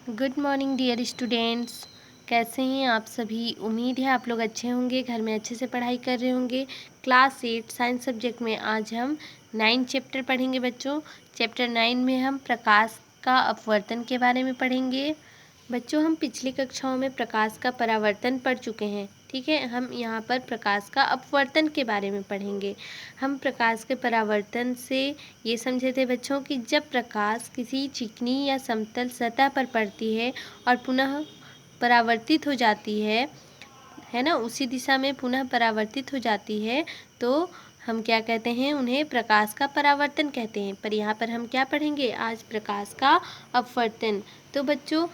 Good morning dear students. कैसे हैं आप सभी। उम्मीद है आप लोग अच्छे होंगे, घर में अच्छे से पढ़ाई कर रहे होंगे। क्लास 8 साइंस सब्जेक्ट में आज हम 9 चैप्टर पढ़ेंगे बच्चों। चैप्टर 9 में हम प्रकाश का अपवर्तन के बारे में पढ़ेंगे। बच्चों, हम पिछली कक्षाओं में प्रकाश का परावर्तन पढ़ चुके हैं। ठीक है, हम यहाँ पर प्रकाश का अपवर्तन के बारे में पढ़ेंगे। हम प्रकाश के परावर्तन से ये समझे थे बच्चों कि जब प्रकाश किसी चिकनी या समतल सतह पर पड़ती है और पुनः परावर्तित हो जाती है ना, उसी दिशा में पुनः परावर्तित हो जाती है, तो हम क्या कहते हैं, उन्हें प्रकाश का परावर्तन कहते हैं। पर यहाँ पर हम क्या पढ़ेंगे आज, प्रकाश का अपवर्तन। तो बच्चों,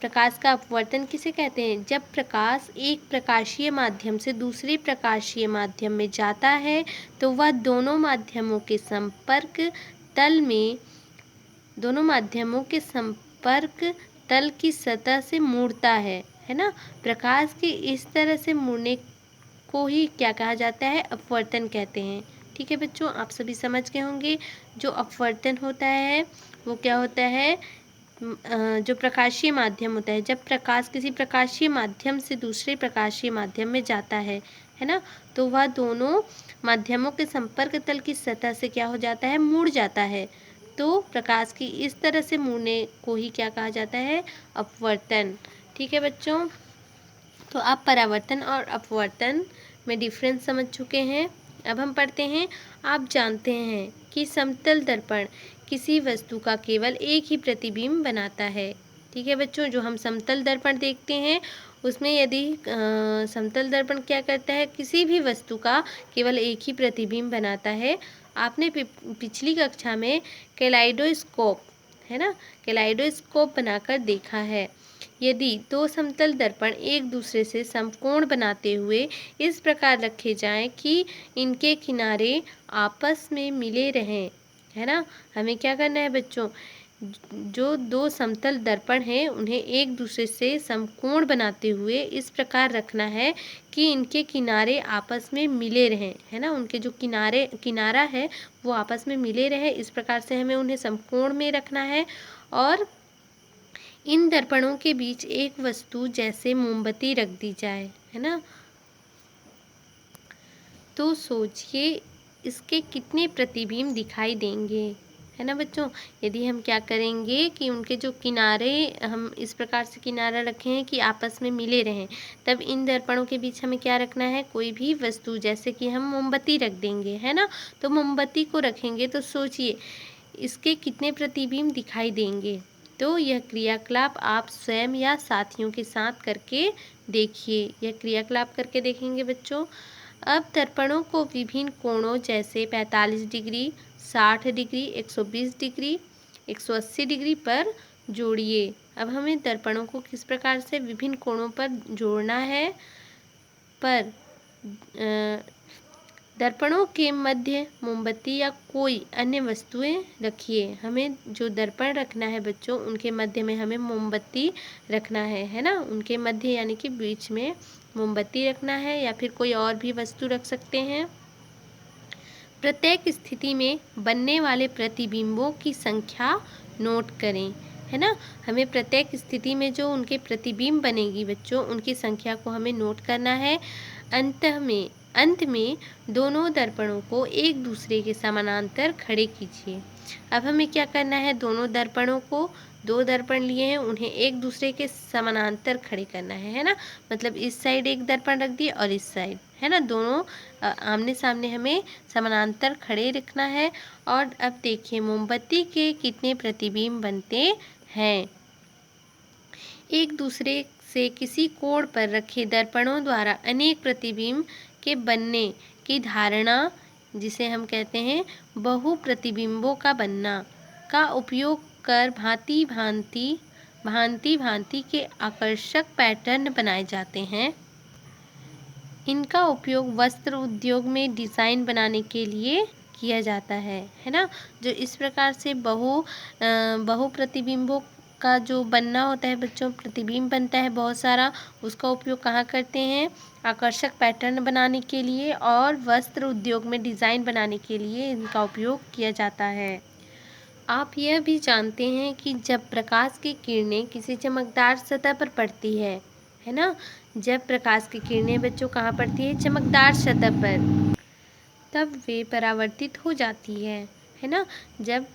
प्रकाश का अपवर्तन किसे कहते हैं? जब प्रकाश एक प्रकाशीय माध्यम से दूसरे प्रकाशीय माध्यम में जाता है तो वह दोनों माध्यमों के संपर्क तल की सतह से मुड़ता है ना। प्रकाश के इस तरह से मुड़ने को ही क्या कहा जाता है, अपवर्तन कहते हैं। ठीक है बच्चों, आप सभी समझ गए होंगे। जो अपवर्तन होता है वो क्या होता है, जो प्रकाशीय माध्यम होता है, जब प्रकाश किसी प्रकाशीय माध्यम से दूसरे प्रकाशीय माध्यम में जाता है ना, तो वह दोनों माध्यमों के संपर्क तल की सतह से क्या हो जाता है, मुड़ जाता है। तो प्रकाश की इस तरह से मुड़ने को ही क्या कहा जाता है, अपवर्तन। ठीक है बच्चों, तो आप परावर्तन और अपवर्तन में डिफरेंस समझ चुके हैं। अब हम पढ़ते हैं। आप जानते हैं कि समतल दर्पण किसी वस्तु का केवल एक ही प्रतिबिंब बनाता है। ठीक है बच्चों, जो हम समतल दर्पण देखते हैं उसमें यदि समतल दर्पण क्या करता है, किसी भी वस्तु का केवल एक ही प्रतिबिंब बनाता है। आपने पिछली कक्षा में कैलाइडोस्कोप, है ना, कैलाइडोस्कोप बनाकर देखा है। यदि दो समतल दर्पण एक दूसरे से समकोण बनाते हुए इस प्रकार रखे जाएं कि इनके किनारे आपस में मिले रहें, है ना। हमें क्या करना है बच्चों, जो दो समतल दर्पण हैं उन्हें एक दूसरे से समकोण बनाते हुए इस प्रकार रखना है कि इनके किनारे आपस में मिले रहें, है ना। उनके जो किनारा है वो आपस में मिले रहे, इस प्रकार से हमें उन्हें समकोण में रखना है। और इन दर्पणों के बीच एक वस्तु जैसे मोमबत्ती रख दी जाए, है ना। तो सोचिए इसके कितने प्रतिबिंब दिखाई देंगे, है ना बच्चों। यदि हम क्या करेंगे कि उनके जो किनारे, हम इस प्रकार से किनारा रखें हैं कि आपस में मिले रहें, तब इन दर्पणों के बीच हमें क्या रखना है, कोई भी वस्तु, जैसे कि हम मोमबत्ती रख देंगे, है ना। तो मोमबत्ती को रखेंगे तो सोचिए इसके कितने प्रतिबिंब दिखाई देंगे। तो यह क्रियाकलाप आप स्वयं या साथियों के साथ करके देखिए। यह क्रियाकलाप करके देखेंगे बच्चों। अब दर्पणों को विभिन्न कोणों जैसे 45 डिग्री, 60 डिग्री, 120 डिग्री, 180 डिग्री पर जोड़िए। अब हमें दर्पणों को किस प्रकार से विभिन्न कोणों पर जोड़ना है, पर दर्पणों के मध्य मोमबत्ती या कोई अन्य वस्तुएं रखिए। हमें जो दर्पण रखना है बच्चों, उनके मध्य में हमें मोमबत्ती रखना है ना। उनके मध्य यानी कि बीच में मोमबत्ती रखना है, या फिर कोई और भी वस्तु रख सकते हैं। प्रत्येक स्थिति में बनने वाले प्रतिबिंबों की संख्या नोट करें, है ना। हमें प्रत्येक स्थिति में जो उनके प्रतिबिंब बनेगी बच्चों, उनकी संख्या को हमें नोट करना है। अंत में दोनों दर्पणों को एक दूसरे के समानांतर खड़े कीजिए। अब हमें क्या करना है, दोनों दर्पणों को, दो दर्पण लिए हैं उन्हें एक दूसरे के समानांतर खड़े करना है ना। मतलब इस साइड एक दर्पण रख दिए और इस साइड, है ना, दोनों आमने सामने हमें समानांतर खड़े रखना है। और अब देखिए मोमबत्ती के कितने प्रतिबिंब बनते हैं। एक दूसरे से किसी कोण पर रखे दर्पणों द्वारा अनेक प्रतिबिंब के बनने की धारणा, जिसे हम कहते हैं बहु प्रतिबिंबों का बनना, का उपयोग कर भांति भांति के आकर्षक पैटर्न बनाए जाते हैं। इनका उपयोग वस्त्र उद्योग में डिज़ाइन बनाने के लिए किया जाता है ना। जो इस प्रकार से बहु प्रतिबिंबों का जो बनना होता है बच्चों, प्रतिबिंब बनता है बहुत सारा, उसका उपयोग कहाँ करते हैं, आकर्षक पैटर्न बनाने के लिए और वस्त्र उद्योग में डिज़ाइन बनाने के लिए इनका उपयोग किया जाता है। आप यह भी जानते हैं कि जब प्रकाश की किरणें किसी चमकदार सतह पर पड़ती है ना, जब प्रकाश की किरणें बच्चों कहाँ पड़ती है, चमकदार सतह पर, तब वे परावर्तित हो जाती है ना। जब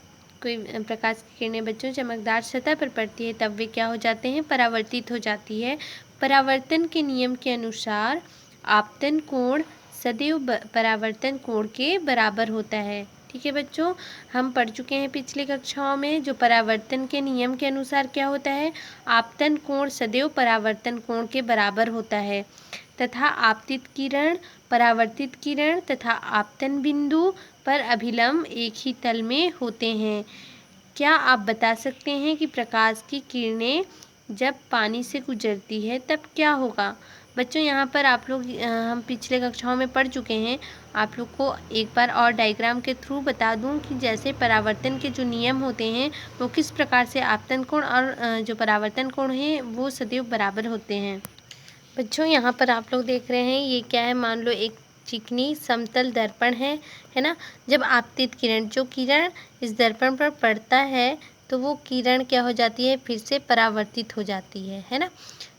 कोई प्रकाश की किरणें बच्चों चमकदार सतह पर पड़ती है तब वे क्या हो जाते हैं, परावर्तित हो जाती है। परावर्तन के नियम के अनुसार आपतन कोण सदैव परावर्तन कोण के बराबर होता है। ठीक है बच्चों, हम पढ़ चुके हैं पिछली कक्षाओं में जो परावर्तन के नियम के अनुसार क्या होता है, आपतन कोण सदैव परावर्तन कोण के बराबर होता है तथा आपतित किरण, परावर्तित किरण तथा आपतन बिंदु पर अभिलंब एक ही तल में होते हैं। क्या आप बता सकते हैं कि प्रकाश की किरणें जब पानी से गुजरती है तब क्या होगा? बच्चों यहाँ पर आप लोग हम पिछले कक्षाओं में पढ़ चुके हैं। आप लोग को एक बार और डायग्राम के थ्रू बता दूं कि जैसे परावर्तन के जो नियम होते हैं वो किस प्रकार से आपतन कोण और जो परावर्तन कोण है वो सदैव बराबर होते हैं। बच्चों यहाँ पर आप लोग देख रहे हैं ये क्या है, मान लो एक चिकनी समतल दर्पण है ना। जब आपतित किरण, जो किरण इस दर्पण पर पड़ता है तो वो किरण क्या हो जाती है, फिर से परावर्तित हो जाती है ना।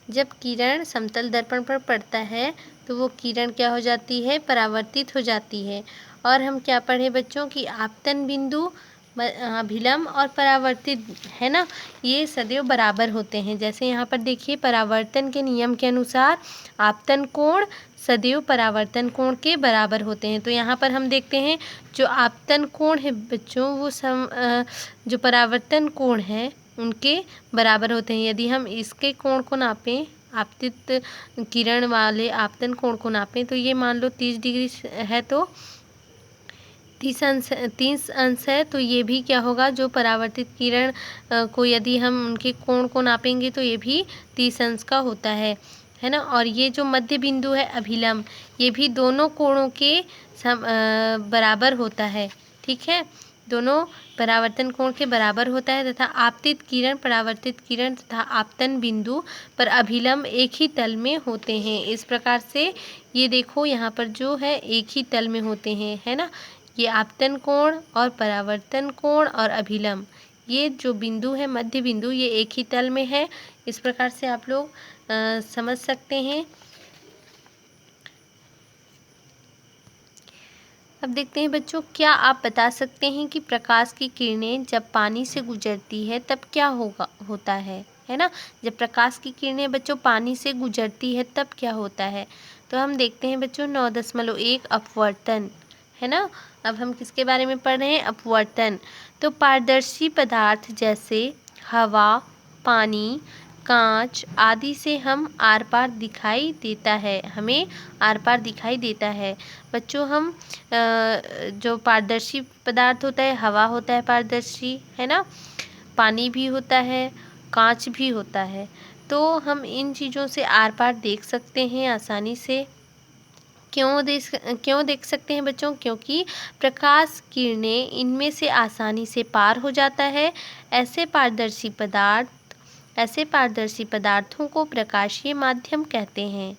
जब किरण समतल दर्पण पर पड़ता है तो वो किरण क्या हो जाती है, परावर्तित हो जाती है। और हम क्या पढ़े बच्चों की आपतन बिंदु, अभिलंब और परावर्तित है ना, ये सदैव बराबर होते हैं। जैसे यहाँ पर देखिए परावर्तन के नियम के अनुसार आपतन कोण सदैव परावर्तन कोण के बराबर होते हैं। तो यहाँ पर हम देखते हैं जो आपतन कोण है बच्चों वो जो परावर्तन कोण है उनके बराबर होते हैं। यदि हम इसके कोण को नापें, आपतित किरण वाले आपतन कोण को नापें तो ये मान लो 30 डिग्री है तो 30 अंश है, तो ये भी क्या होगा, जो परावर्तित किरण को यदि हम उनके कोण को नापेंगे तो ये भी 30 अंश का होता है ना। और ये जो मध्य बिंदु है अभिलंब, ये भी दोनों कोणों के बराबर होता है। ठीक है, दोनों परावर्तन कोण के बराबर होता है तथा आपतित किरण, परावर्तित किरण तथा आपतन बिंदु पर अभिलंब एक ही तल में होते हैं। इस प्रकार से ये देखो यहाँ पर जो है एक ही तल में होते हैं, है ना। ये आपतन कोण और परावर्तन कोण और अभिलंब, ये जो बिंदु है मध्य बिंदु, ये एक ही तल में है। इस प्रकार से आप लोग समझ सकते हैं। अब देखते हैं बच्चों, क्या आप बता सकते हैं कि प्रकाश की किरणें जब पानी से गुजरती है तब क्या होता है ना। जब प्रकाश की किरणें बच्चों पानी से गुजरती है तब क्या होता है। तो हम देखते हैं बच्चों 9.1 अपवर्तन, है ना। अब हम किसके बारे में पढ़ रहे हैं, अपवर्तन। तो पारदर्शी पदार्थ जैसे हवा, पानी, कांच आदि से हम आर पार दिखाई देता है, हमें आर पार दिखाई देता है। बच्चों हम जो पारदर्शी पदार्थ होता है, हवा होता है पारदर्शी, है ना, पानी भी होता है, कांच भी होता है। तो हम इन चीज़ों से आर पार देख सकते हैं आसानी से। क्यों देख सकते हैं बच्चों, क्योंकि प्रकाश किरणें इनमें से आसानी से पार हो जाता है। ऐसे पारदर्शी पदार्थों को प्रकाशीय माध्यम कहते हैं।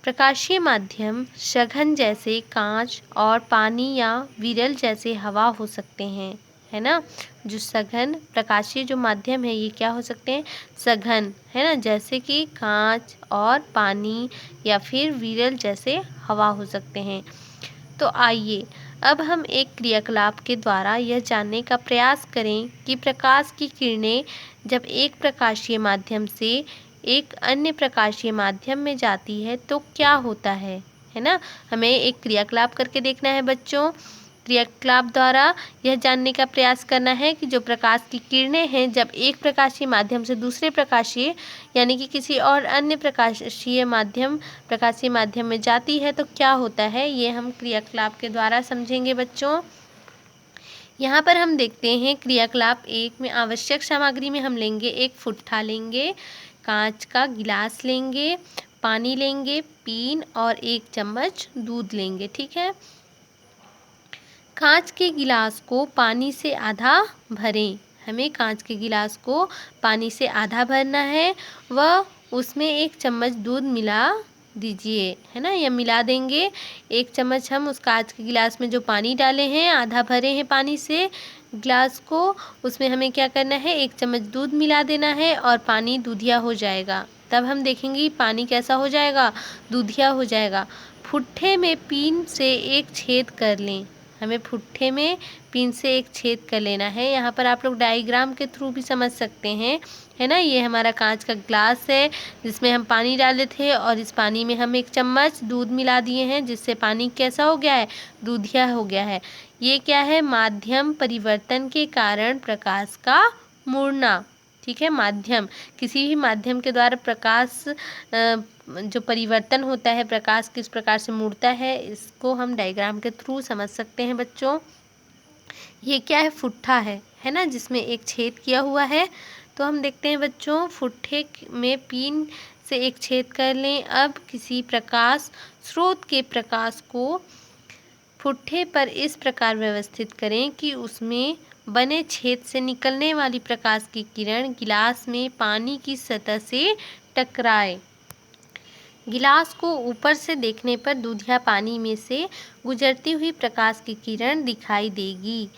प्रकाशीय माध्यम सघन जैसे कांच और पानी या विरल जैसे हवा हो सकते हैं, है ना। जो सघन प्रकाशीय जो माध्यम है ये क्या हो सकते हैं, सघन, है ना, जैसे कि कांच और पानी या फिर विरल जैसे हवा हो सकते हैं। तो आइए अब हम एक क्रियाकलाप के द्वारा यह जानने का प्रयास करें कि प्रकाश की किरणें जब एक प्रकाशीय माध्यम से एक अन्य प्रकाशीय माध्यम में जाती है तो क्या होता है ना। हमें एक क्रियाकलाप करके देखना है बच्चों। क्रियाकलाप द्वारा यह जानने का प्रयास करना है कि जो प्रकाश की किरणें हैं जब एक प्रकाशीय माध्यम से दूसरे प्रकाशीय यानी कि किसी और अन्य प्रकाशीय माध्यम में जाती है तो क्या होता है, ये हम क्रियाकलाप के द्वारा समझेंगे बच्चों। यहाँ पर हम देखते हैं क्रियाकलाप 1 में आवश्यक सामग्री में हम लेंगे एक फुट्ठा लेंगे, कांच का गिलास लेंगे, पानी लेंगे, पीन और 1 चम्मच दूध लेंगे। ठीक है, कांच के गिलास को पानी से आधा भरें। हमें कांच के गिलास को पानी से आधा भरना है व उसमें 1 चम्मच दूध मिला दीजिए, है ना, या मिला देंगे। 1 चम्मच हम उस काँच के गिलास में जो पानी डाले हैं, आधा भरे हैं पानी से गिलास को, उसमें हमें क्या करना है, 1 चम्मच दूध मिला देना है और पानी दूधिया हो जाएगा। तब हम देखेंगे पानी कैसा हो जाएगा, दूधिया हो जाएगा। फुट्ठे में पीन से एक छेद कर लें। हमें फुट्ठे में पिन से एक छेद कर लेना है। यहाँ पर आप लोग डायग्राम के थ्रू भी समझ सकते हैं, है ना। ये हमारा कांच का ग्लास है जिसमें हम पानी डाले थे और इस पानी में हम 1 चम्मच दूध मिला दिए हैं, जिससे पानी कैसा हो गया है, दूधिया हो गया है। ये क्या है, माध्यम परिवर्तन के कारण प्रकाश का मुड़ना। ठीक है, माध्यम, किसी भी माध्यम के द्वारा प्रकाश जो परिवर्तन होता है, प्रकाश किस प्रकार से मुड़ता है, इसको हम डायग्राम के थ्रू समझ सकते हैं बच्चों। ये क्या है, फुट्ठा है ना, जिसमें एक छेद किया हुआ है। तो हम देखते हैं बच्चों, फुट्ठे में पिन से एक छेद कर लें। अब किसी प्रकाश स्रोत के प्रकाश को फुट्ठे पर इस प्रकार व्यवस्थित करें कि उसमें बने छेद से निकलने वाली प्रकाश की किरण गिलास में पानी की सतह से टकराए। गिलास को ऊपर से देखने पर दूधिया पानी में से गुजरती हुई प्रकाश की किरण दिखाई देगी,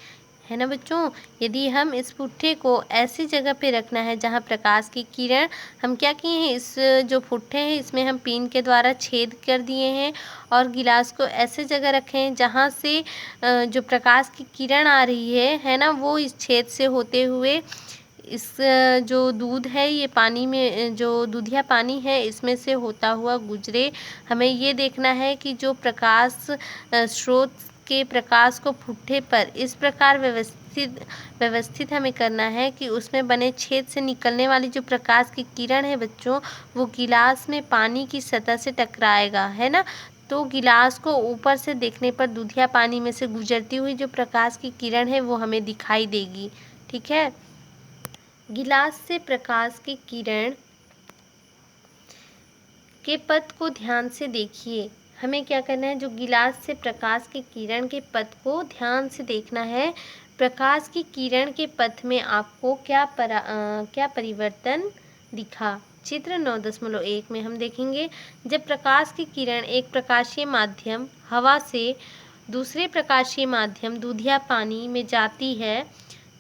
है ना बच्चों। यदि हम इस फुट्ठे को ऐसी जगह पे रखना है जहाँ प्रकाश की किरण, हम क्या किए हैं, इस जो फुट्ठे हैं इसमें हम पिन के द्वारा छेद कर दिए हैं और गिलास को ऐसे जगह रखे हैं जहाँ से जो प्रकाश की किरण आ रही है ना, वो इस छेद से होते हुए इस जो दूध है, ये पानी में जो दूधिया पानी है इसमें से होता हुआ गुजरे। हमें ये देखना है कि जो प्रकाश स्रोत के प्रकाश को फुट्ठे पर इस प्रकार व्यवस्थित हमें करना है कि उसमें बने छेद से निकलने वाली जो प्रकाश की किरण है बच्चों, वो गिलास में पानी की सतह से टकराएगा, है ना। तो गिलास को ऊपर से देखने पर दूधिया पानी में से गुजरती हुई जो प्रकाश की किरण है वो हमें दिखाई देगी। ठीक है, गिलास से प्रकाश की किरण के पथ को ध्यान से देखिए। हमें क्या करना है, जो गिलास से प्रकाश की किरण के पथ को ध्यान से देखना है। प्रकाश की किरण के पथ में आपको क्या परिवर्तन दिखा। चित्र 9.1 में हम देखेंगे, जब प्रकाश की किरण एक प्रकाशीय माध्यम हवा से दूसरे प्रकाशीय माध्यम दूधिया पानी में जाती है,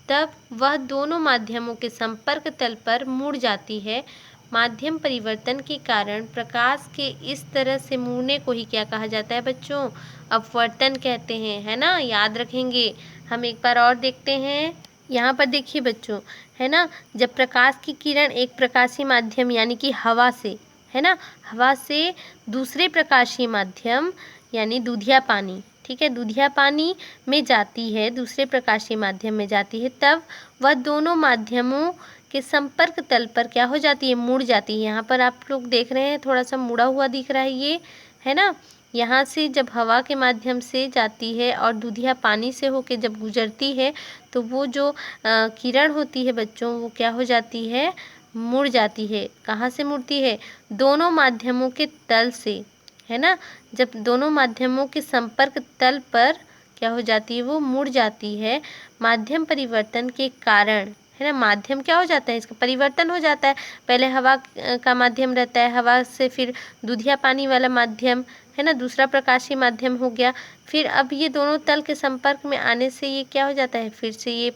तब वह दोनों माध्यमों के संपर्क तल पर मुड़ जाती है। माध्यम परिवर्तन के कारण प्रकाश के इस तरह से मुड़ने को ही क्या कहा जाता है बच्चों, अपवर्तन कहते हैं, है ना। याद रखेंगे। हम एक बार और देखते हैं, यहाँ पर देखिए बच्चों, है ना, जब प्रकाश की किरण एक प्रकाशीय माध्यम यानी कि हवा से, है ना, हवा से दूसरे प्रकाशीय माध्यम यानी दूधिया पानी, ठीक है, दूधिया पानी में जाती है, दूसरे प्रकाशीय माध्यम में जाती है, तब वह दोनों माध्यमों के संपर्क तल पर क्या हो जाती है, मुड़ जाती है। यहाँ पर आप लोग देख रहे हैं थोड़ा सा मुड़ा हुआ दिख रहा है ये, है ना। यहाँ से जब हवा के माध्यम से जाती है और दूधिया पानी से होके जब गुजरती है, तो वो जो किरण होती है बच्चों, वो क्या हो जाती है, मुड़ जाती है। कहाँ से मुड़ती है, दोनों माध्यमों के तल से, है ना। जब दोनों माध्यमों के संपर्क तल पर क्या हो जाती है, वो मुड़ जाती है। माध्यम परिवर्तन के कारण, है ना, माध्यम क्या हो जाता है, इसका परिवर्तन हो जाता है। पहले हवा का माध्यम रहता है, हवा से फिर दूधिया पानी वाला माध्यम, है ना, दूसरा प्रकाशीय माध्यम हो गया। फिर अब ये दोनों तल के संपर्क में आने से ये क्या हो जाता है, फिर से ये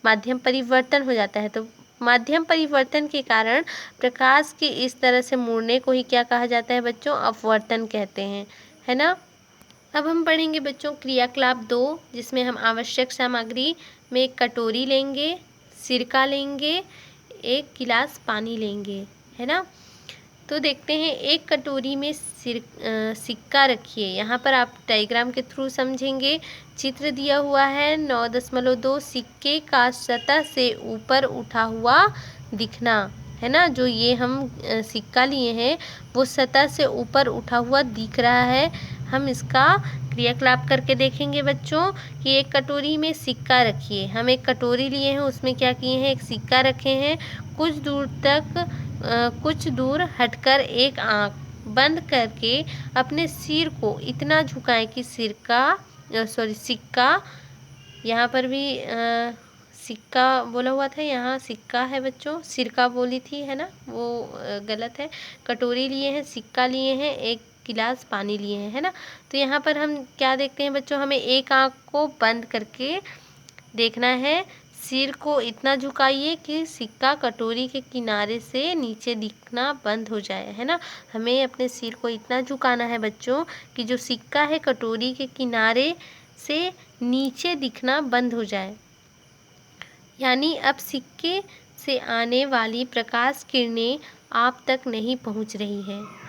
माध्यम परिवर्तन हो जाता है। तो माध्यम परिवर्तन के कारण प्रकाश के इस तरह से मुड़ने को ही क्या कहा जाता है बच्चों, अपवर्तन कहते हैं, है ना। अब हम पढ़ेंगे बच्चों क्रियाकलाप 2, जिसमें हम आवश्यक सामग्री में एक कटोरी लेंगे, सिरका लेंगे, 1 गिलास पानी लेंगे, है ना। तो देखते हैं, एक कटोरी में सिक्का रखिए। यहाँ पर आप डायग्राम के थ्रू समझेंगे। चित्र दिया हुआ है 9.2, सिक्के का सतह से ऊपर उठा हुआ दिखना, है ना। जो ये हम सिक्का लिए हैं वो सतह से ऊपर उठा हुआ दिख रहा है। हम इसका क्रियाकलाप करके देखेंगे बच्चों कि एक कटोरी में सिक्का रखिए। हम एक कटोरी लिए हैं, उसमें क्या किए हैं, एक सिक्का रखे हैं। कुछ दूर हटकर एक आंख बंद करके अपने सिर को इतना झुकाएं कि सिक्का, यहाँ पर भी सिक्का बोला हुआ था, यहाँ सिक्का है बच्चों, सिरका बोली थी, है ना, वो गलत है। कटोरी लिए हैं, सिक्का लिए हैं, एक गिलास पानी लिए हैं, है ना। तो यहाँ पर हम क्या देखते हैं बच्चों, हमें एक आँख को बंद करके देखना है। सिर को इतना झुकाइए कि सिक्का कटोरी के किनारे से नीचे दिखना बंद हो जाए, है ना। हमें अपने सिर को इतना झुकाना है बच्चों कि जो सिक्का है कटोरी के किनारे से नीचे दिखना बंद हो जाए। यानी अब सिक्के से आने वाली प्रकाश किरणें आप तक नहीं पहुंच रही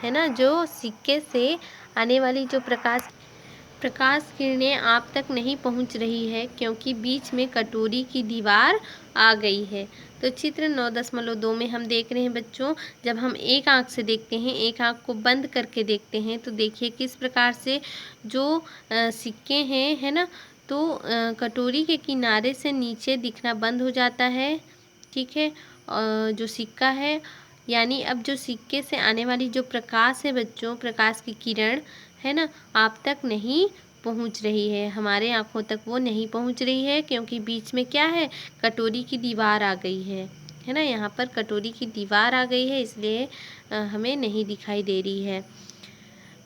है ना। जो सिक्के से आने वाली जो प्रकाश किरणें आप तक नहीं पहुंच रही है क्योंकि बीच में कटोरी की दीवार आ गई है। तो चित्र 9.2 में हम देख रहे हैं बच्चों, जब हम एक आंख से देखते हैं, एक आंख को बंद करके देखते हैं, तो देखिए किस प्रकार से जो सिक्के हैं, है ना, तो कटोरी के किनारे से नीचे दिखना बंद हो जाता है। ठीक है, जो सिक्का है, यानी अब जो सिक्के से आने वाली जो प्रकाश है बच्चों, प्रकाश की किरण, है ना, आप तक नहीं पहुंच रही है, हमारे आँखों तक वो नहीं पहुंच रही है क्योंकि बीच में क्या है, कटोरी की दीवार आ गई है ना। यहाँ पर कटोरी की दीवार आ गई है, इसलिए हमें नहीं दिखाई दे रही है।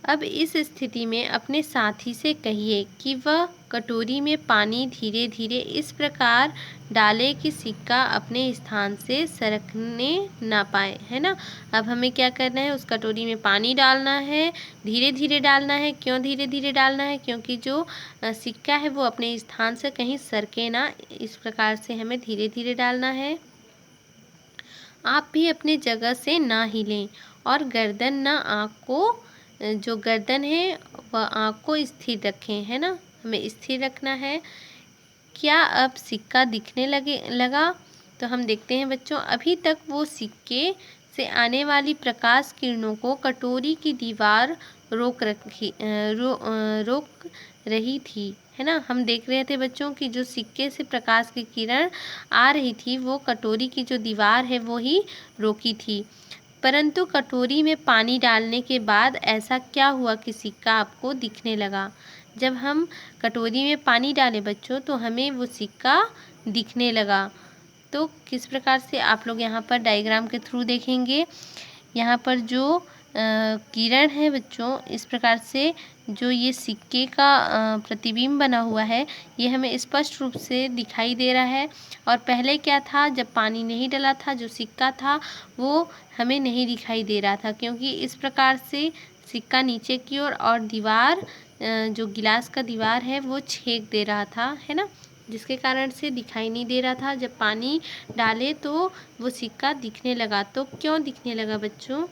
अब इस स्थिति में अपने साथी से कहिए कि वह कटोरी में पानी धीरे धीरे इस प्रकार डाले कि सिक्का अपने स्थान से सरकने ना पाए, है ना। अब हमें क्या करना है, उस कटोरी में पानी डालना है, धीरे धीरे डालना है। क्यों धीरे धीरे डालना है, क्योंकि जो सिक्का है वो अपने स्थान से कहीं सरके ना, इस प्रकार से हमें धीरे धीरे डालना है। आप भी अपने जगह से ना हिलें और गर्दन ना आँख को, जो गर्दन है वह आँख को स्थिर रखें, है ना, हमें स्थिर रखना है। क्या अब सिक्का दिखने लगा? तो हम देखते हैं बच्चों, अभी तक वो सिक्के से आने वाली प्रकाश किरणों को कटोरी की दीवार रोक रही थी, है ना। हम देख रहे थे बच्चों कि जो सिक्के से प्रकाश की किरण आ रही थी वो कटोरी की जो दीवार है वो ही रोकी थी। परंतु कटोरी में पानी डालने के बाद ऐसा क्या हुआ कि सिक्का आपको दिखने लगा? जब हम कटोरी में पानी डाले बच्चों तो हमें वो सिक्का दिखने लगा। तो किस प्रकार से आप लोग यहाँ पर डायग्राम के थ्रू देखेंगे, यहाँ पर जो किरण है बच्चों, इस प्रकार से जो ये सिक्के का प्रतिबिंब बना हुआ है ये हमें स्पष्ट रूप से दिखाई दे रहा है। और पहले क्या था, जब पानी नहीं डला था, जो सिक्का था वो हमें नहीं दिखाई दे रहा था क्योंकि इस प्रकार से सिक्का नीचे की ओर और दीवार, जो गिलास का दीवार है वो छेद दे रहा था, है ना, जिसके कारण से दिखाई नहीं दे रहा था। जब पानी डाले तो वो सिक्का दिखने लगा। तो क्यों दिखने लगा बच्चों,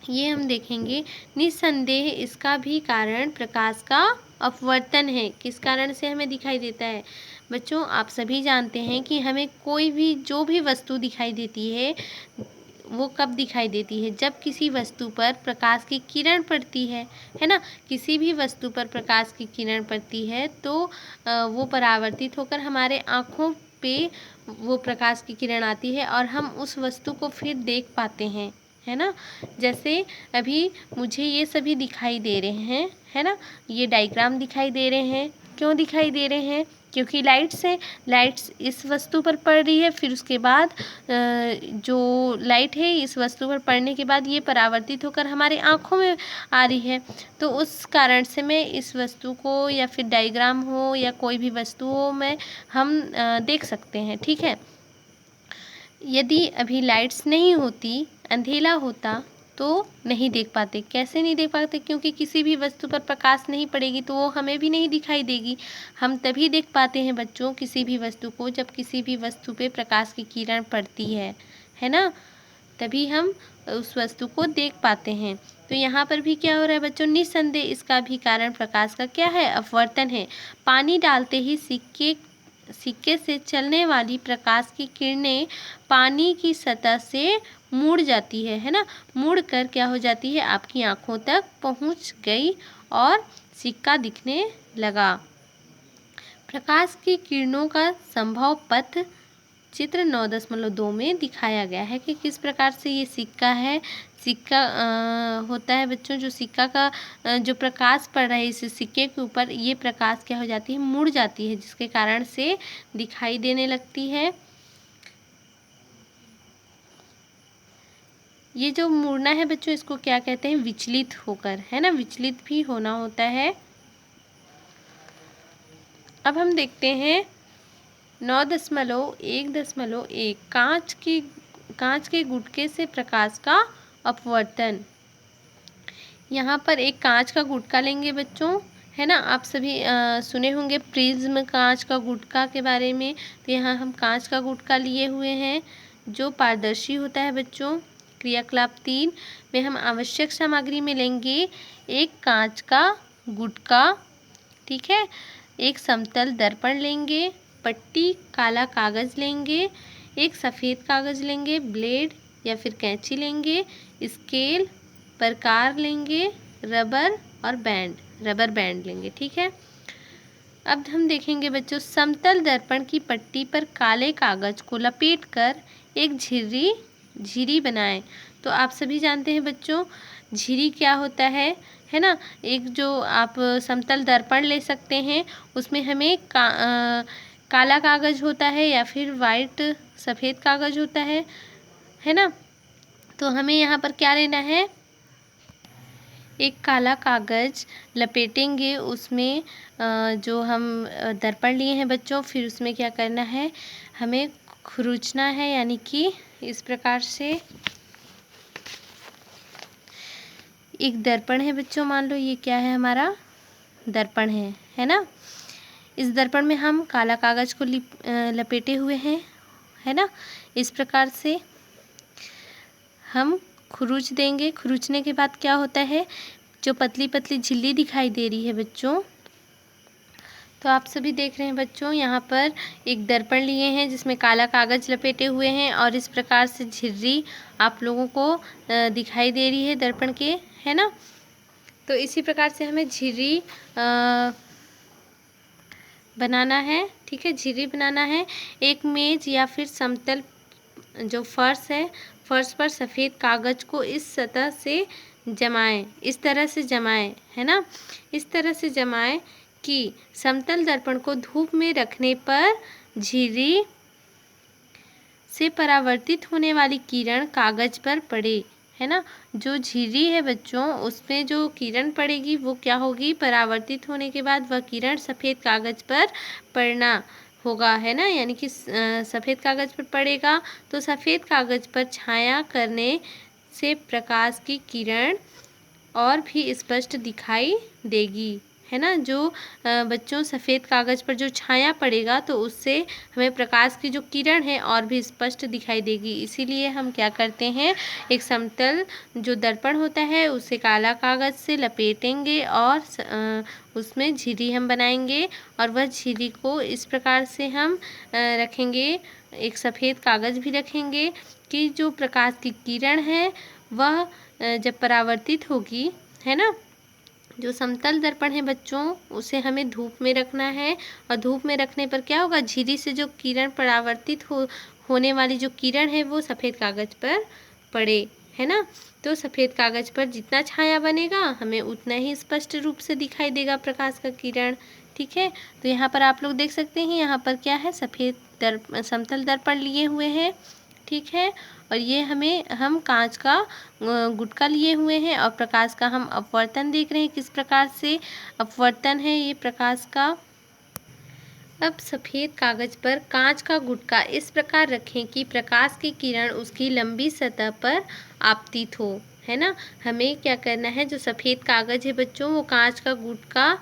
ये हम देखेंगे। निस्संदेह इसका भी कारण प्रकाश का अपवर्तन है। किस कारण से हमें दिखाई देता है बच्चों, आप सभी जानते हैं कि हमें कोई भी जो भी वस्तु दिखाई देती है वो कब दिखाई देती है, जब किसी वस्तु पर प्रकाश की किरण पड़ती है ना। किसी भी वस्तु पर प्रकाश की किरण पड़ती है तो वो परावर्तित होकर हमारे आँखों पे वो प्रकाश की किरण आती है और हम उस वस्तु को फिर देख पाते हैं, है ना। जैसे अभी मुझे ये सभी दिखाई दे रहे हैं, है ना, ये डायग्राम दिखाई दे रहे हैं। क्यों दिखाई दे रहे हैं, क्योंकि लाइट्स है, लाइट्स इस वस्तु पर पड़ रही है, फिर उसके बाद जो लाइट है इस वस्तु पर पड़ने के बाद ये परावर्तित होकर हमारे आँखों में आ रही है। तो उस कारण से मैं इस वस्तु को या फिर डायग्राम हो या कोई भी वस्तु हो मैं हम देख सकते हैं, ठीक है। यदि अभी लाइट्स नहीं होती, अंधेला होता तो नहीं देख पाते। कैसे नहीं देख पाते, क्योंकि किसी भी वस्तु पर प्रकाश नहीं पड़ेगी तो वो हमें भी नहीं दिखाई देगी। हम तभी देख पाते हैं बच्चों किसी भी वस्तु को जब किसी भी वस्तु पे प्रकाश की किरण पड़ती है ना, तभी हम उस वस्तु को देख पाते हैं। तो यहाँ पर भी क्या हो रहा है बच्चों, निस्संदेह इसका भी कारण प्रकाश का क्या है, अपवर्तन है। पानी डालते ही सिक्के से चलने वाली प्रकाश की किरणें पानी की सतह से मुड़ जाती है ना, मुड़ कर क्या हो जाती है, आपकी आँखों तक पहुँच गई और सिक्का दिखने लगा। प्रकाश की किरणों का संभव पथ चित्र 9.2 में दिखाया गया है कि किस प्रकार से ये सिक्का है, सिक्का होता है बच्चों, जो सिक्का का जो प्रकाश पड़ रहा है इस सिक्के के ऊपर, ये प्रकाश क्या हो जाती है, मुड़ जाती है, जिसके कारण से दिखाई देने लगती है। ये जो मुड़ना है बच्चों, इसको क्या कहते हैं? विचलित होकर, है ना, विचलित भी होना होता है। अब हम देखते हैं 9.1.1 कांच के गुटके से प्रकाश का अपवर्तन। यहाँ पर एक कांच का गुटका लेंगे बच्चों, है ना। आप सभी सुने होंगे प्रिज्म कांच का गुटका के बारे में। तो यहाँ हम कांच का गुटका लिए हुए हैं जो पारदर्शी होता है बच्चों। क्रियाकलाप 3 में हम आवश्यक सामग्री में लेंगे एक कांच का गुटका, ठीक है, एक समतल दर्पण लेंगे, पट्टी काला कागज़ लेंगे, एक सफ़ेद कागज़ लेंगे, ब्लेड या फिर कैंची लेंगे, स्केल, प्रकार लेंगे, रबर बैंड लेंगे, ठीक है। अब हम देखेंगे बच्चों, समतल दर्पण की पट्टी पर काले कागज़ को लपेटकर एक झिरी बनाएं। तो आप सभी जानते हैं बच्चों झिरी क्या होता है ना। एक जो आप समतल दर्पण ले सकते हैं, उसमें हमें काला कागज़ होता है या फिर वाइट सफ़ेद कागज़ होता है ना। तो हमें यहाँ पर क्या लेना है? एक काला कागज़ लपेटेंगे उसमें जो हम दर्पण लिए हैं बच्चों। फिर उसमें क्या करना है? हमें खुरुचना है, यानी कि इस प्रकार से एक दर्पण है बच्चों, मान लो ये क्या है? हमारा दर्पण है ना। इस दर्पण में हम काला कागज़ को लपेटे हुए हैं, है ना। इस प्रकार से हम खुरुच देंगे। खुरुचने के बाद क्या होता है? जो पतली पतली झिल्ली दिखाई दे रही है बच्चों, तो आप सभी देख रहे हैं बच्चों, यहाँ पर एक दर्पण लिए हैं जिसमें काला कागज़ लपेटे हुए हैं और इस प्रकार से झिर्री आप लोगों को दिखाई दे रही है दर्पण के, है ना। तो इसी प्रकार से हमें झिर्री बनाना है, ठीक है, झिर्री बनाना है। एक मेज या फिर समतल जो फर्श है, फर्श पर सफ़ेद कागज़ को इस तरह से जमाएं, है ना। इस तरह से जमाएं कि समतल दर्पण को धूप में रखने पर झिर्री से परावर्तित होने वाली किरण कागज़ पर पड़े, है ना। जो झिर्री है बच्चों, उसमें जो किरण पड़ेगी वो क्या होगी? परावर्तित होने के बाद वह किरण सफ़ेद कागज़ पर पड़ना होगा, है ना। यानी कि सफ़ेद कागज़ पर पड़ेगा तो सफ़ेद कागज़ पर छाया करने से प्रकाश की किरण और भी स्पष्ट दिखाई देगी, है ना। जो बच्चों सफ़ेद कागज़ पर जो छाया पड़ेगा तो उससे हमें प्रकाश की जो किरण है और भी स्पष्ट दिखाई देगी। इसीलिए हम क्या करते हैं? एक समतल जो दर्पण होता है उसे काला कागज़ से लपेटेंगे और उसमें झिर्री हम बनाएंगे और वह झिर्री को इस प्रकार से हम रखेंगे। एक सफ़ेद कागज़ भी रखेंगे कि जो प्रकाश की किरण है वह जब परावर्तित होगी, है ना। जो समतल दर्पण है बच्चों, उसे हमें धूप में रखना है और धूप में रखने पर क्या होगा? झिर्री से जो किरण परावर्तित होने वाली जो किरण है वो सफ़ेद कागज़ पर पड़े, है ना। तो सफ़ेद कागज़ पर जितना छाया बनेगा हमें उतना ही स्पष्ट रूप से दिखाई देगा प्रकाश का किरण, ठीक है। तो यहाँ पर आप लोग देख सकते हैं, यहाँ पर क्या है? समतल दर्पण लिए हुए हैं, ठीक है। और ये हम कांच का गुटका लिए हुए हैं और प्रकाश का हम अपवर्तन देख रहे हैं, किस प्रकार से अपवर्तन है ये प्रकाश का। अब सफ़ेद कागज़ पर कांच का गुटका इस प्रकार रखें कि प्रकाश की किरण उसकी लंबी सतह पर आपतित हो, है ना। हमें क्या करना है? जो सफ़ेद कागज़ है बच्चों, वो कांच का गुटका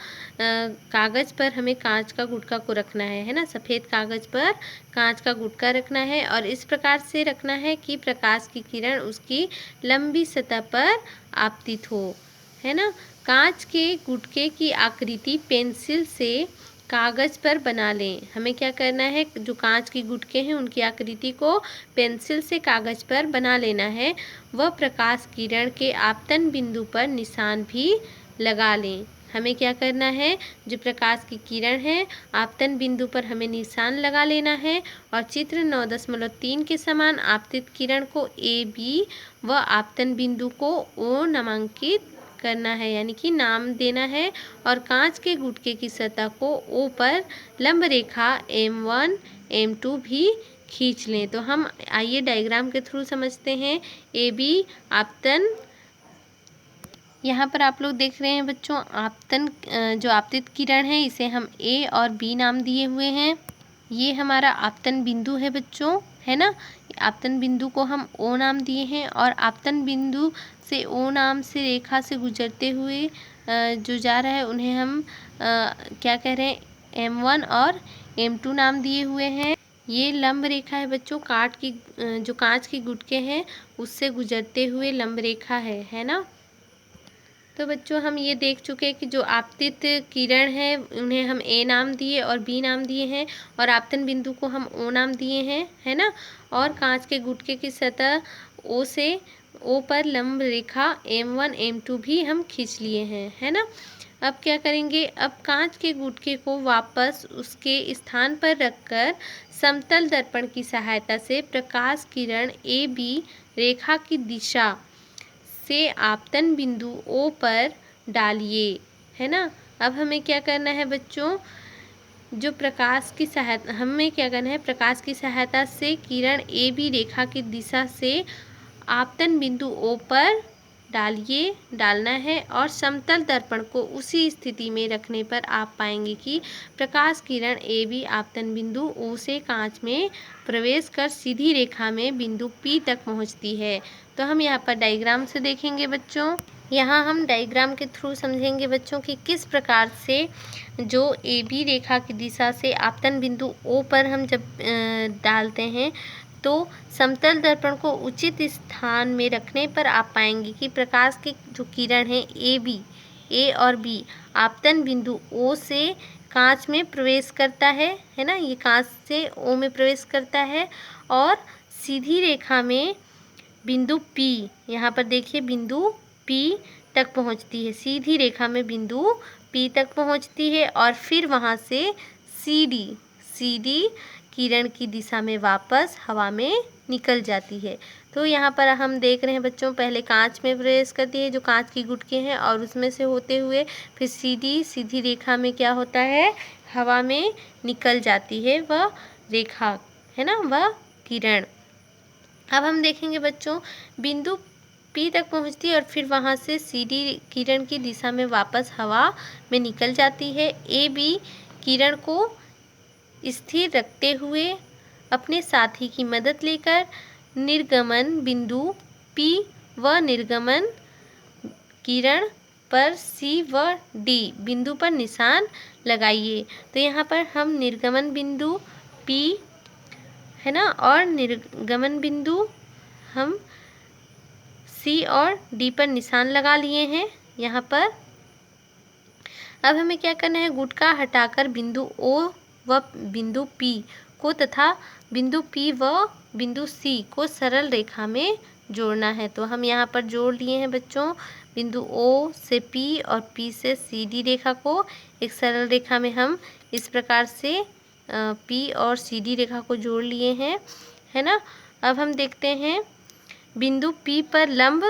कागज़ पर हमें कांच का गुटका को रखना है ना। सफ़ेद कागज़ पर कांच का गुटका रखना है और इस प्रकार से रखना है कि प्रकाश की किरण उसकी लंबी सतह पर आपतित हो, है ना। कांच के गुटके की आकृति पेंसिल से कागज़ पर बना लें। हमें क्या करना है? जो कांच के गुटके हैं उनकी आकृति को पेंसिल से कागज़ पर बना लेना है। वह प्रकाश किरण के आपतन बिंदु पर निशान भी लगा लें। हमें क्या करना है? जो प्रकाश की किरण है आपतन बिंदु पर हमें निशान लगा लेना है और चित्र 9.3 के समान आपतित किरण को ए बी व आपतन बिंदु को ओ नामांकित करना है, यानी कि नाम देना है। और कांच के गुटके की सतह को ओ पर लंब रेखा M1 M2 भी खींच लें। तो हम आइए डायग्राम के थ्रू समझते हैं। ए बी आपतन, यहाँ पर आप लोग देख रहे हैं बच्चों, आपतन जो आपतित किरण है इसे हम ए और बी नाम दिए हुए हैं। ये हमारा आपतन बिंदु है बच्चों, है ना। आपतन बिंदु को हम ओ नाम दिए हैं और आपतन बिंदु से ओ नाम से रेखा से गुजरते हुए जो जा रहा है उन्हें हम क्या कह रहे हैं, M1 और M2 नाम दिए हुए हैं। ये लंब रेखा है बच्चों, जो कांच के गुटके हैं उससे गुजरते हुए लंब रेखा है ना। तो बच्चों हम ये देख चुके हैं कि जो आपतित किरण है उन्हें हम ए नाम दिए और बी नाम दिए हैं और आपतन बिंदु को हम ओ नाम दिए हैं, है ना। और कांच के गुटके की सतह ओ से ओ पर लंब रेखा M1 M2 भी हम खींच लिए हैं, है ना। अब क्या करेंगे, अब कांच के गुटके को वापस उसके स्थान पर रखकर समतल दर्पण की सहायता से प्रकाश किरण ए बी रेखा की दिशा से आपतन बिंदु ओ पर डालिए, है ना। अब हमें क्या करना है बच्चों, जो प्रकाश की सहायता हमें क्या करना है, प्रकाश की सहायता से किरण ए बी रेखा की दिशा से आपतन बिंदु ओ पर डालना है और समतल दर्पण को उसी स्थिति में रखने पर आप पाएंगे कि प्रकाश किरण ए बी आपतन बिंदु ओ से कांच में प्रवेश कर सीधी रेखा में बिंदु पी तक पहुंचती है। तो हम यहाँ पर डायग्राम से देखेंगे बच्चों, यहाँ हम डायग्राम के थ्रू समझेंगे बच्चों कि किस प्रकार से जो ए बी रेखा की दिशा से आपतन बिंदु ओ पर हम जब डालते हैं तो समतल दर्पण को उचित स्थान में रखने पर आप पाएंगे कि प्रकाश की जो किरण है ए और बी आपतन बिंदु ओ से कांच में प्रवेश करता है ना। ये कांच से ओ में प्रवेश करता है और सीधी रेखा में बिंदु पी, यहाँ पर देखिए बिंदु पी तक पहुँचती है, सीधी रेखा में बिंदु पी तक पहुँचती है और फिर वहाँ से सीधी किरण की दिशा में वापस हवा में निकल जाती है। तो यहाँ पर हम देख रहे हैं बच्चों, पहले कांच में प्रवेश करती है जो कांच की गुटके हैं और उसमें से होते हुए फिर सीधी रेखा में क्या होता है, हवा में निकल जाती है वह रेखा, है ना, वह किरण। अब हम देखेंगे बच्चों, बिंदु पी तक पहुंचती है और फिर वहां से सीधी किरण की दिशा में वापस हवा में निकल जाती है। ए बी किरण को स्थिर रखते हुए अपने साथी की मदद लेकर निर्गमन बिंदु पी व निर्गमन किरण पर सी व डी बिंदु पर निशान लगाइए। तो यहाँ पर हम निर्गमन बिंदु पी, है ना, और निर्गमन बिंदु हम सी और डी पर निशान लगा लिए हैं यहाँ पर। अब हमें क्या करना है, गुटका हटाकर बिंदु ओ व बिंदु पी को तथा बिंदु पी व बिंदु सी को सरल रेखा में जोड़ना है। तो हम यहाँ पर जोड़ लिए हैं बच्चों, बिंदु ओ से पी और पी से सी डी रेखा को एक सरल रेखा में हम इस प्रकार से पी और सी डी रेखा को जोड़ लिए हैं, है ना। अब हम देखते हैं, बिंदु पी पर लंब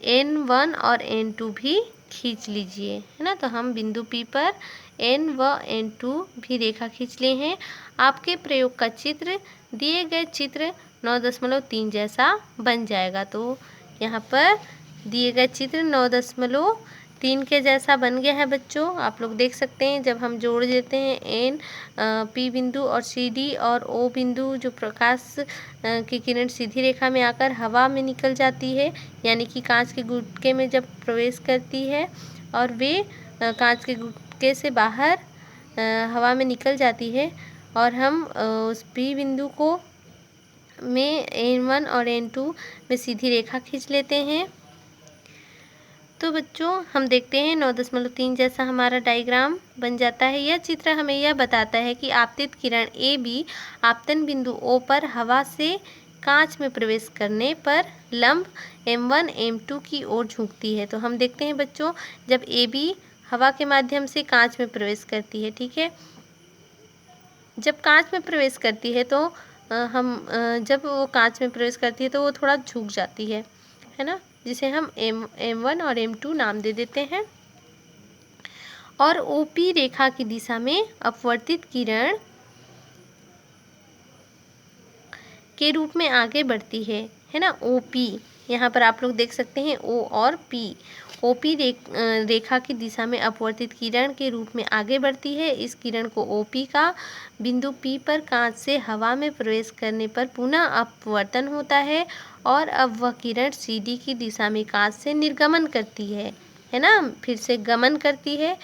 N1 और N2 भी खींच लीजिए, है ना। तो हम बिंदु पी पर N व N2 भी रेखा खींच लिए हैं। आपके प्रयोग का चित्र दिए गए चित्र 9.3 जैसा बन जाएगा। तो यहाँ पर दिए गए चित्र 9.3 के जैसा बन गया है बच्चों। आप लोग देख सकते हैं, जब हम जोड़ देते हैं एन पी बिंदु और सी डी और ओ बिंदु, जो प्रकाश की किरण सीधी रेखा में आकर हवा में निकल जाती है, यानी कि कांच के गुटके में जब प्रवेश करती है और वे कांच के गुटके से बाहर हवा में निकल जाती है और हम उस पी बिंदु को में N1 और N2 में सीधी रेखा खींच लेते हैं। तो बच्चों हम देखते हैं 9.3 जैसा हमारा डायग्राम बन जाता है। यह चित्र हमें यह बताता है कि आपतित किरण ए बी आपतन बिंदु ओ पर हवा से कांच में प्रवेश करने पर लंब M1 M2 की ओर झुकती है। तो हम देखते हैं बच्चों, जब ए बी हवा के माध्यम से कांच में प्रवेश करती है, ठीक है, जब कांच में प्रवेश करती है तो जब वो कांच में प्रवेश करती है तो वो थोड़ा झुक जाती है ना, जिसे हम M1 और M2 नाम दे देते हैं। और OP रेखा की दिशा में अपवर्तित किरण के रूप में आगे बढ़ती है ना। OP यहाँ पर आप लोग देख सकते हैं O और P। OP रेखा की दिशा में अपवर्तित किरण के रूप में आगे बढ़ती है। इस किरण को OP का बिंदु P पर कांच से हवा में प्रवेश करने पर पुनः अपवर्तन होता है और अब वह किरण CD की दिशा में कांच से निर्गमन करती है ना, फिर से गमन करती है।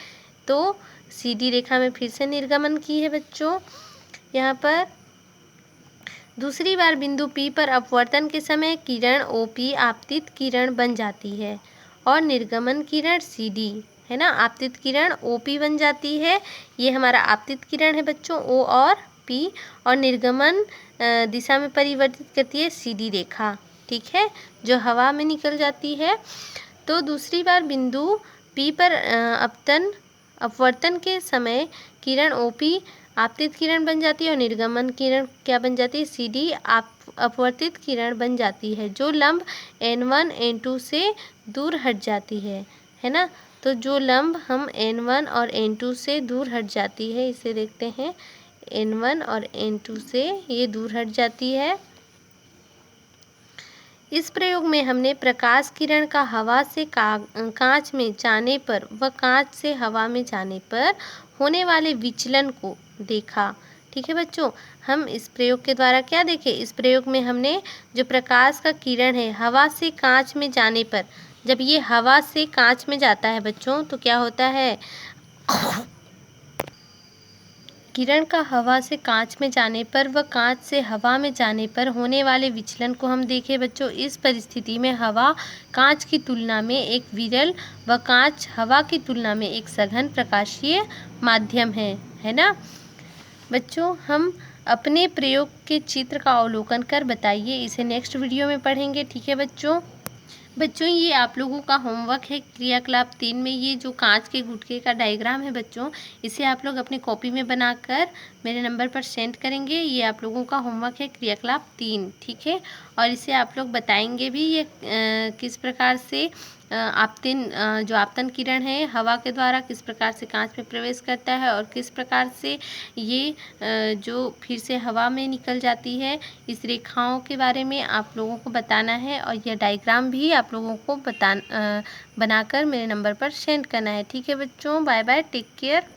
तो CD रेखा में फिर से निर्गमन की है बच्चों। यहाँ पर दूसरी बार बिंदु P पर अपवर्तन के समय किरण OP आपतित किरण बन जाती है और निर्गमन किरण CD है ना, आपतित किरण OP बन जाती है। ये हमारा आपतित किरण है बच्चों O और P, और निर्गमन दिशा में परिवर्तित करती है CD रेखा, ठीक है, जो हवा में निकल जाती है। तो दूसरी बार बिंदु P पर अपवर्तन के समय किरण OP आपतित किरण बन जाती है और निर्गमन किरण क्या बन जाती है, CD अपवर्तित किरण बन जाती है, जो लंब N1 N2 से दूर हट जाती है ना। तो जो लंब हम N1 और N2 से दूर हट जाती है, इसे देखते हैं, N1 और N2 से ये दूर हट जाती है। इस प्रयोग में हमने प्रकाश किरण का हवा से कांच में जाने पर व कांच से हवा में जाने पर होने वाले विचलन को देखा, ठीक है बच्चों। हम इस प्रयोग के द्वारा क्या देखें, इस प्रयोग में हमने जो प्रकाश का किरण है हवा से कांच में जाने पर, जब ये हवा से कांच में जाता है बच्चों तो क्या होता है, किरण का हवा से कांच में जाने पर व कांच से हवा में जाने पर होने वाले विचलन को हम देखें बच्चों। इस परिस्थिति में हवा कांच की तुलना में एक विरल व कांच हवा की तुलना में एक सघन प्रकाशीय माध्यम है ना बच्चों। हम अपने प्रयोग के चित्र का अवलोकन कर बताइए, इसे नेक्स्ट वीडियो में पढ़ेंगे, ठीक है बच्चों। ये आप लोगों का होमवर्क है क्रियाकलाप 3 में। ये जो कांच के गुटके का डायग्राम है बच्चों, इसे आप लोग अपनी कॉपी में बनाकर मेरे नंबर पर सेंड करेंगे। ये आप लोगों का होमवर्क है क्रियाकलाप 3, ठीक है। और इसे आप लोग बताएंगे भी ये किस प्रकार से जो आपतन किरण है हवा के द्वारा किस प्रकार से कांच में प्रवेश करता है और किस प्रकार से ये जो फिर से हवा में निकल जाती है, इस रेखाओं के बारे में आप लोगों को बताना है। और यह डायग्राम भी आप लोगों को बनाकर मेरे नंबर पर सेंड करना है, ठीक है बच्चों। Bye bye, take care.